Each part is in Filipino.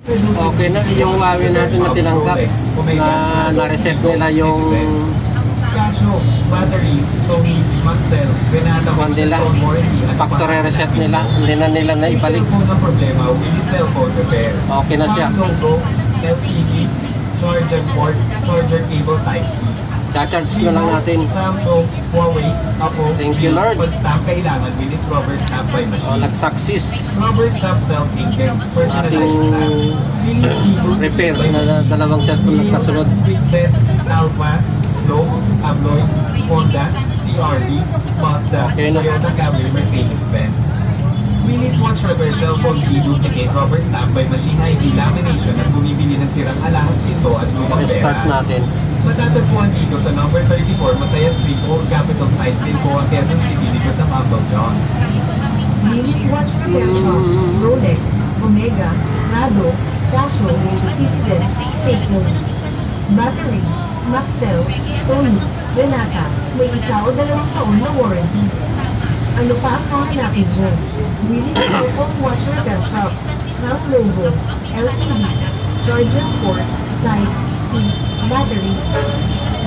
Okay na yung Huawei natin na tinanggap na na-reset nila yung Casio, battery, Sony, Maxell, Renata, kung nila factory reset nila, hindi na nila na ibalik. Cellphone na problema, Willy Cellphone Repair. Okay na siya. Logo, LCD, charger port, charger cable type C. Cha-charge na lang natin. Samsung, Huawei, Apple. Thank you, Lord. Pag stamp kailangan, Willy's rubber stamp by machine. Nag-success Rubber stamp self-inking, personalized ating stamp. Willy's keyboard repairs by na dalawang cellphone nagkasunod. Quickset, Alpha, Globe, Abloy, Honda, CRV, Mazda, Okay na. Toyota Camry, Mercedes-Benz. Willy's watch repair cellphone key duplicate rubber stamp by machine ID lamination at bumibili ng sirang alahas pinto at lumang Restart pera. natin. Matatagpuan dito sa number 34 Masaya Street, Old Capitol Site, Lincoa, Quezon City, likod ng Uncle John. Willy's Watch Repair Shop, Rolex, Omega, Rado, Casio, Citizen, Seiko. Battery, Maxell, Sony, Renata, may 1 o 2 taon na warranty. Ano pa ang hahanapin dyan? Willy's Cellphone Watch Repair Shop, Sound Logo, LCD, Charger Port, Type C, Battery.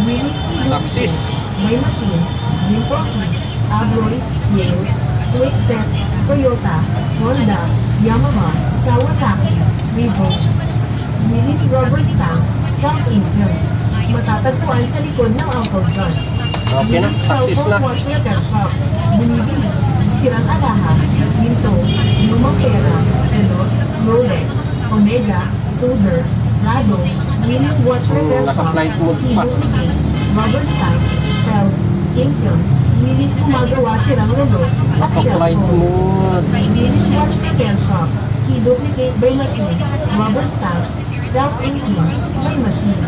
Willy's Success. May Machine, Dimple Key, Abloy, Yale, Quickset, Toyota, Honda, Yamaha, Kawasaki, Reebok. Willy's Rubber Stamp, South Indian. Matatagpuan sa likod ng Uncle John's. Okay na, Willy's success Cellphone na. Watch Repair Shop, bumibili, sirang alahas, ginto, lumang pera, Enos, Rolex, Omega, Tudor, Rado, Willy's Watch Repair Shop, naka-flight mode pa. Duplicate, Rubber Stamp, Cell, Kingston, Willy's gumagawa sirang relos at Naka-flight cellphone. mode. Willy's Watch Repair Shop, key duplicate by machine, rubber stamp, self-inking by machine.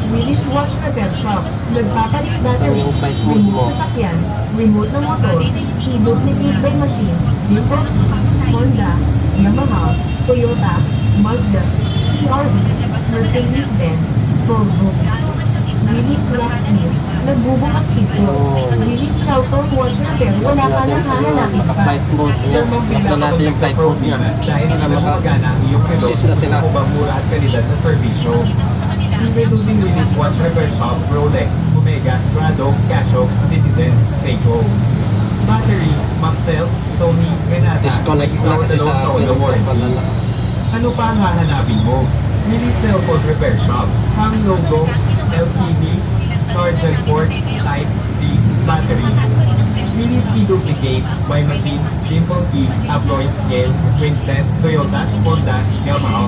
Willy's Watch Repair Shop, nagpapalit battery, Yung flight mode mo. remote sasakyan, remote ng motor, key duplicate by machine, Nissan, Honda, Yamaha, Toyota, Mazda, CRV, Mercedes-Benz, Volvo. Willy's Locksmith, nagbubukas ito. Willy's Cellphone Watch Repair, wala ka nang hahanapin pa. Naka-flight mode niya. Stop na natin yung flight mode niya. Dahil Para hindi na gumagana ang iyong relos mag-assist na sila. sa mura at kalidad sa serbisyo. Introducing Willy's Watch Repair Shop, Rolex, Omega, Rado, Casio, Citizen, Seiko. Battery, Maxell, Sony, Renata, Disconnect may na kasi sa taon na akin. warranty. Ano pa ang hahanapin mo? Willy's Cellphone Repair Shop, hang logo, LCD, charger port, Type C, battery. Willy's key duplicate, by machine, dimple key, Abloy, Yale, Quickset, Toyota, Honda, Yamaha.